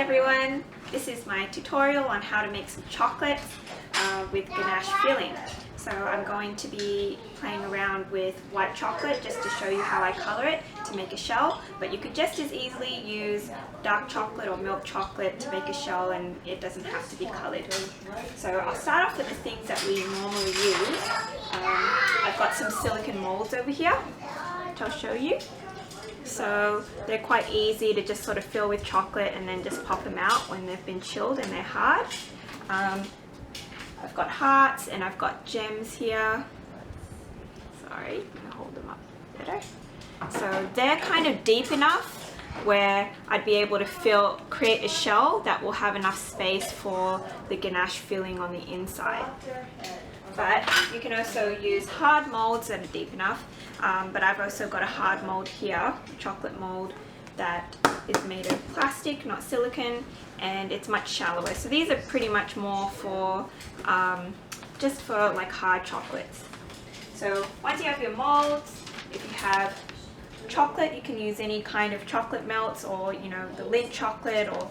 everyone, this is my tutorial on how to make some chocolates with ganache filling. So I'm going to be playing around with white chocolate just to show you how I color it to make a shell, but you could just as easily use dark chocolate or milk chocolate to make a shell, and it doesn't have to be colored. So I'll start off with the things that we normally use. I've got some silicone molds over here, which I'll show you. So they're quite easy to just sort of fill with chocolate and then just pop them out when they've been chilled and they're hard. I've got hearts and I've got gems here. Sorry, I'm going to hold them up better. So they're kind of deep enough where I'd be able to create a shell that will have enough space for the ganache filling on the inside. But you can also use hard molds that are deep enough, but I've also got a hard mold here, chocolate mold, that is made of plastic, not silicone, and it's much shallower. So these are pretty much more for just for like hard chocolates. So once you have your molds, if you have chocolate, you can use any kind of chocolate melts, or the Lindt chocolate, or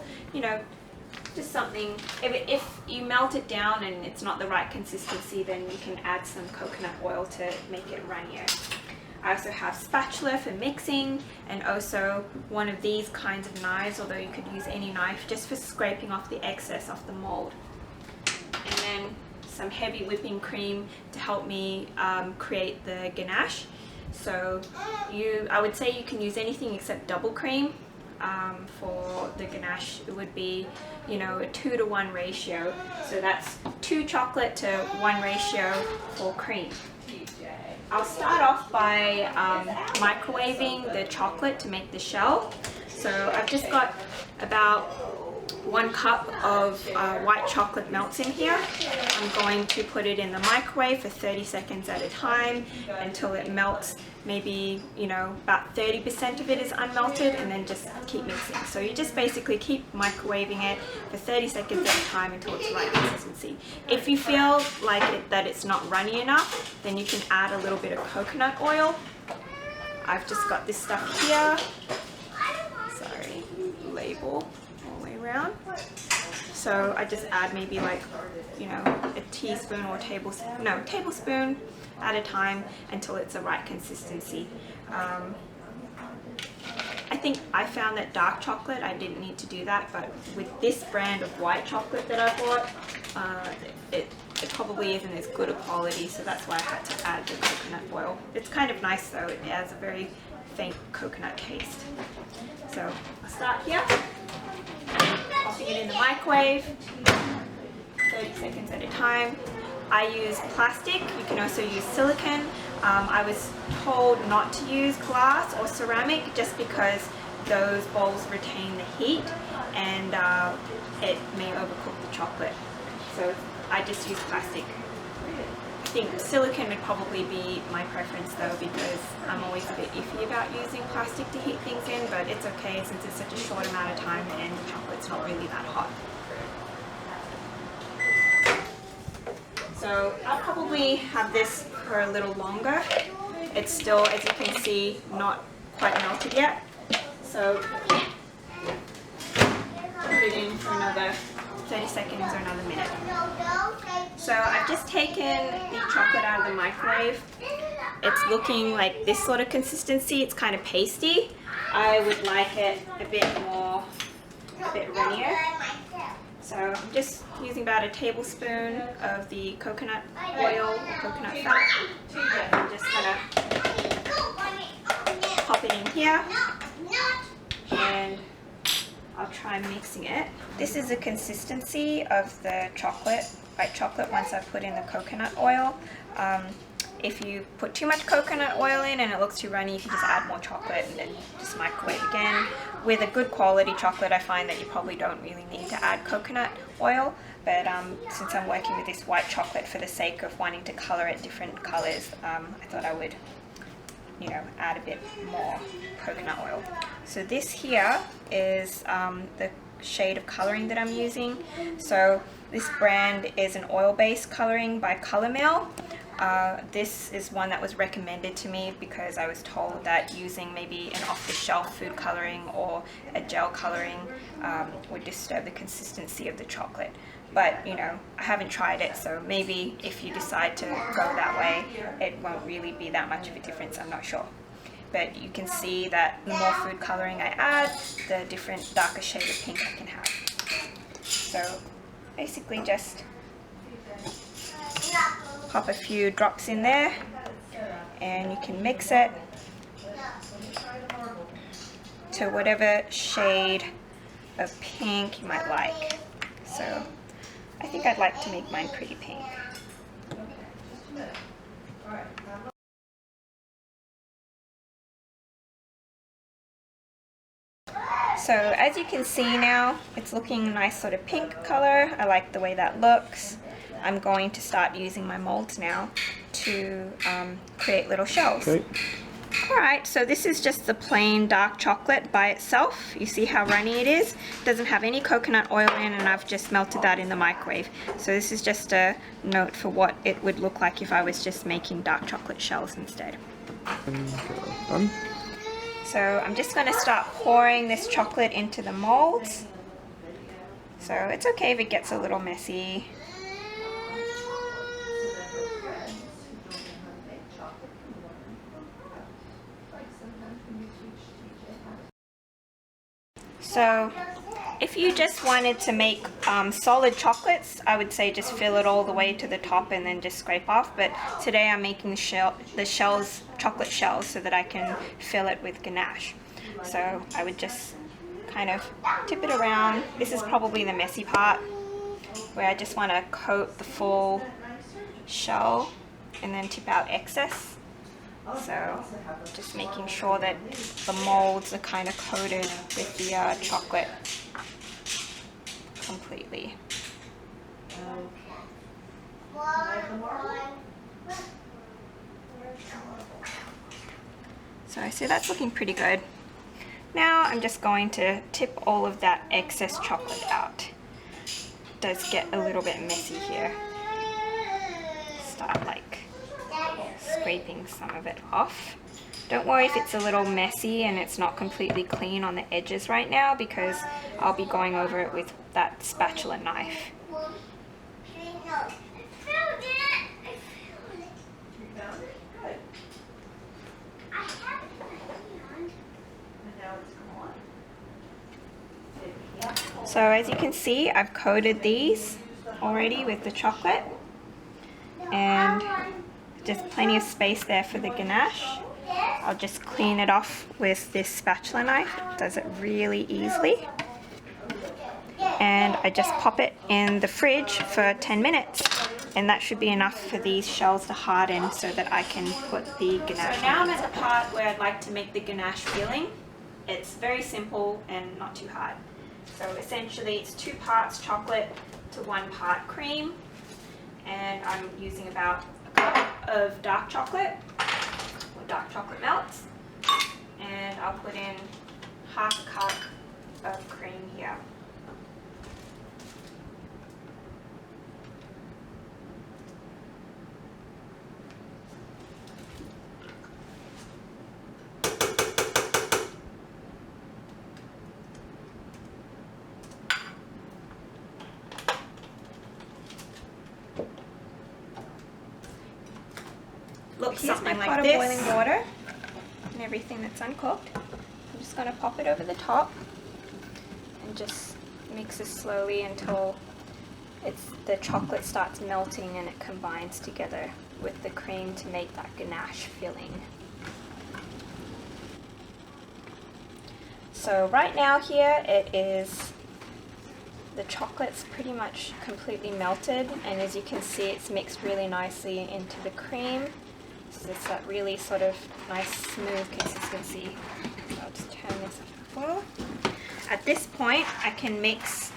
just something. If you melt it down and it's not the right consistency, then you can add some coconut oil to make it runnier. I also have spatula for mixing, and also one of these kinds of knives, although you could use any knife, just for scraping off the excess off the mold. And then some heavy whipping cream to help me create the ganache. So I would say you can use anything except double cream. For the ganache, it would be a 2-to-1 ratio. So that's 2 chocolate to 1 ratio for cream. I'll start off by microwaving the chocolate to make the shell. So I've just got about 1 cup of white chocolate melts in here. I'm going to put it in the microwave for 30 seconds at a time until it melts. Maybe about 30% of it is unmelted, and then just keep mixing. So you just basically keep microwaving it for 30 seconds at a time until it's the right consistency. If you feel like that it's not runny enough, then you can add a little bit of coconut oil. I've just got this stuff here. Sorry, label all the way around. So I just add maybe like a teaspoon or tablespoon at a time until it's the right consistency. I think I found that dark chocolate I didn't need to do that, but with this brand of white chocolate that I bought, it probably isn't as good a quality, so that's why I had to add the coconut oil. It's kind of nice though, it has a very faint coconut taste. So I'll start here, popping it in the microwave, 30 seconds at a time. I use plastic. You can also use silicone. I was told not to use glass or ceramic just because those bowls retain the heat, and it may overcook the chocolate. So I just use plastic. I think silicone would probably be my preference though, because I'm always a bit iffy about using plastic to heat things in, but it's okay since it's such a short amount of time and the chocolate's not really that hot. So I'll probably have this for a little longer. It's still, as you can see, not quite melted yet. So put it in for another 30 seconds or another minute. So I've just taken the chocolate out of the microwave. It's looking like this sort of consistency. It's kind of pasty. I would like it a bit runnier. So I'm just using about a tablespoon of the coconut oil or coconut fat. I'm just gonna pop it in here, and I'll try mixing it. This is the consistency of the white chocolate once I've put in the coconut oil. If you put too much coconut oil in and it looks too runny, you can just add more chocolate and then just microwave again. With a good quality chocolate, I find that you probably don't really need to add coconut oil, but since I'm working with this white chocolate for the sake of wanting to color it different colors, I thought I would add a bit more coconut oil. So this here is the shade of coloring that I'm using. So this brand is an oil-based coloring by Color Mill. This is one that was recommended to me because I was told that using maybe an off-the-shelf food coloring or a gel coloring would disturb the consistency of the chocolate. But you know, I haven't tried it, so maybe if you decide to go that way, it won't really be that much of a difference, I'm not sure. But you can see that the more food coloring I add, the different darker shade of pink I can have. So basically just pop a few drops in there and you can mix it to whatever shade of pink you might like. So I think I'd like to make mine pretty pink. So as you can see now, it's looking a nice sort of pink color. I like the way that looks. I'm going to start using my molds now to create little shells. Okay. Alright, so this is just the plain dark chocolate by itself. You see how runny it is? It doesn't have any coconut oil in, and I've just melted that in the microwave. So this is just a note for what it would look like if I was just making dark chocolate shells instead. So I'm just going to start pouring this chocolate into the molds. So it's okay if it gets a little messy. So if you just wanted to make solid chocolates, I would say just fill it all the way to the top and then just scrape off. But today I'm making the shells, chocolate shells, so that I can fill it with ganache. So I would just kind of tip it around. This is probably the messy part, where I just want to coat the full shell and then tip out excess. So just making sure that the molds are kind of coated with the chocolate completely. So I see that's looking pretty good. Now I'm just going to tip all of that excess chocolate out. It does get a little bit messy here. Start like scraping some of it off. Don't worry if it's a little messy and it's not completely clean on the edges right now, because I'll be going over it with that spatula knife. So as you can see, I've coated these already with the chocolate, and just plenty of space there for the ganache. I'll just clean it off with this spatula knife. It does it really easily. And I just pop it in the fridge for 10 minutes. And that should be enough for these shells to harden so that I can put the ganache. So now I'm at the part where I'd like to make the ganache filling. It's very simple and not too hard. So essentially it's 2 parts chocolate to 1 part cream. And I'm using about a cup of dark chocolate, or dark chocolate melts, and I'll put in half a cup of cream here. Looks something like this. Boiling water and everything that's uncooked. I'm just going to pop it over the top and just mix it slowly until the chocolate starts melting and it combines together with the cream to make that ganache filling. So right now here it is, the chocolate's pretty much completely melted, and as you can see it's mixed really nicely into the cream. So it's that really sort of nice smooth consistency. So I'll just turn this up a little. At this point I can mix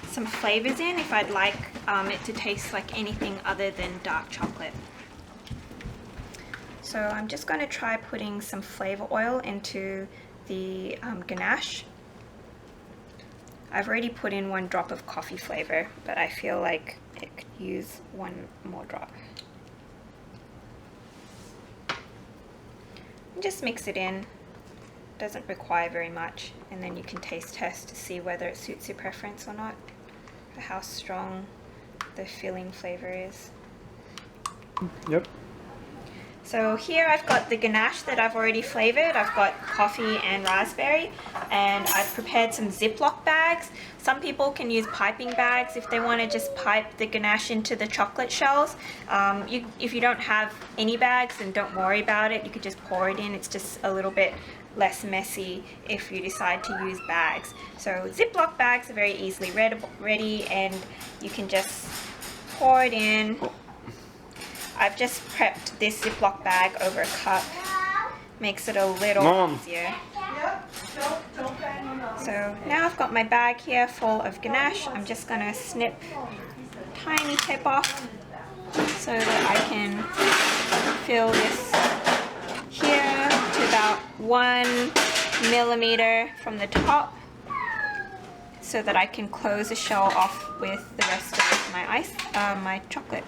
some flavors in if I'd like it to taste like anything other than dark chocolate. So I'm just going to try putting some Flavour Oil into the ganache. I've already put in 1 drop of coffee flavor, but I feel like it could use 1 more drop. Just mix it in. Doesn't require very much, and then you can taste test to see whether it suits your preference or not, for how strong the filling flavor is. Yep. So here I've got the ganache that I've already flavored. I've got coffee and raspberry, and I've prepared some Ziploc bags. Some people can use piping bags if they want to just pipe the ganache into the chocolate shells. If you don't have any bags, then don't worry about it. You could just pour it in. It's just a little bit less messy if you decide to use bags. So Ziploc bags are very easily ready, and you can just pour it in. I've just prepped this Ziploc bag over a cup. Makes it a little easier. So now I've got my bag here full of ganache. I'm just going to snip a tiny tip off so that I can fill this here to about 1 millimeter from the top, so that I can close the shell off with the rest of my chocolate.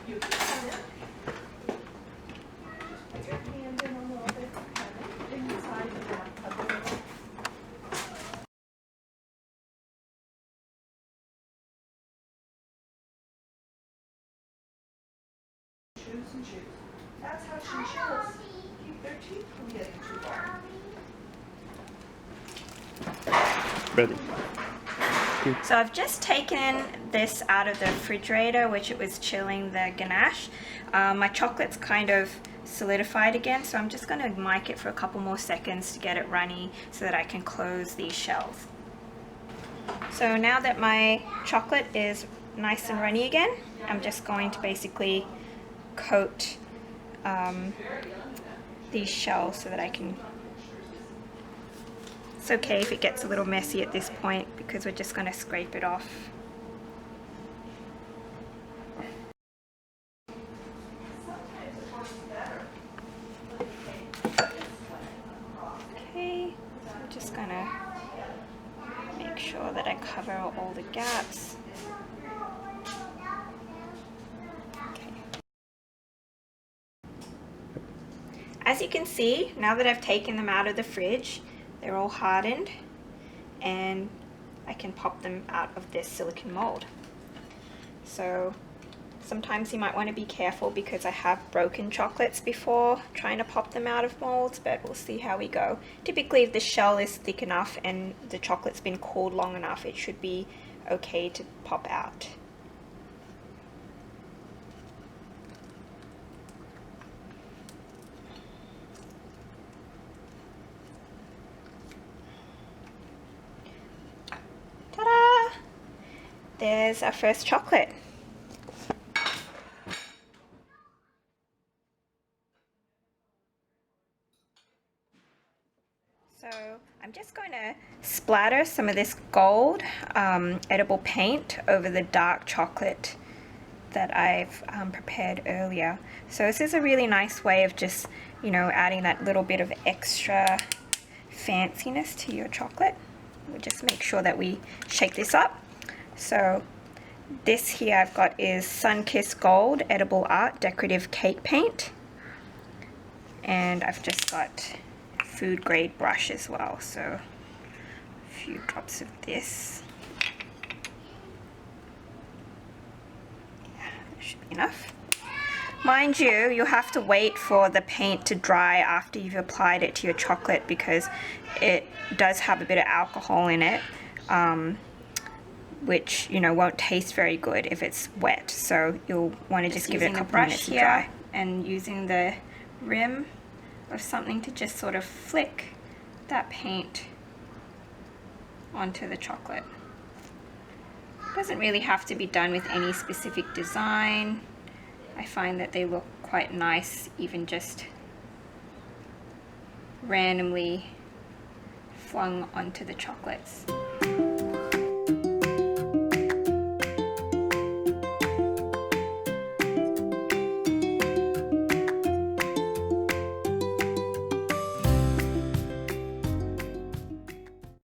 That's how chinchillas keep their teeth from getting too long. Ready. So I've just taken this out of the refrigerator, which it was chilling the ganache. My chocolate's kind of solidified again, so I'm just going to mic it for a couple more seconds to get it runny so that I can close these shells. So now that my chocolate is nice and runny again, I'm just going to basically coat these shells so that I can... It's okay if it gets a little messy at this point because we're just going to scrape it off. Okay, I'm just going to make sure that I cover all the gaps. As you can see, now that I've taken them out of the fridge, they're all hardened, and I can pop them out of this silicone mold. So sometimes you might want to be careful because I have broken chocolates before trying to pop them out of molds, but we'll see how we go. Typically, if the shell is thick enough and the chocolate's been cooled long enough, it should be okay to pop out. Ta-da! There's our first chocolate. So I'm just going to splatter some of this gold edible paint over the dark chocolate that I've prepared earlier. So this is a really nice way of just, you know, adding that little bit of extra fanciness to your chocolate. We'll just make sure that we shake this up. So this here I've got is Sun-Kissed Gold Edible Art Decorative Cake Paint. And I've just got food grade brush as well, so a few drops of this. Yeah, that should be enough. Mind you, you'll have to wait for the paint to dry after you've applied it to your chocolate because it does have a bit of alcohol in it, which, you know, won't taste very good if it's wet. So you'll want to just give it a couple minutes to dry. And using the rim of something to just sort of flick that paint onto the chocolate. It doesn't really have to be done with any specific design. I find that they look quite nice, even just randomly flung onto the chocolates.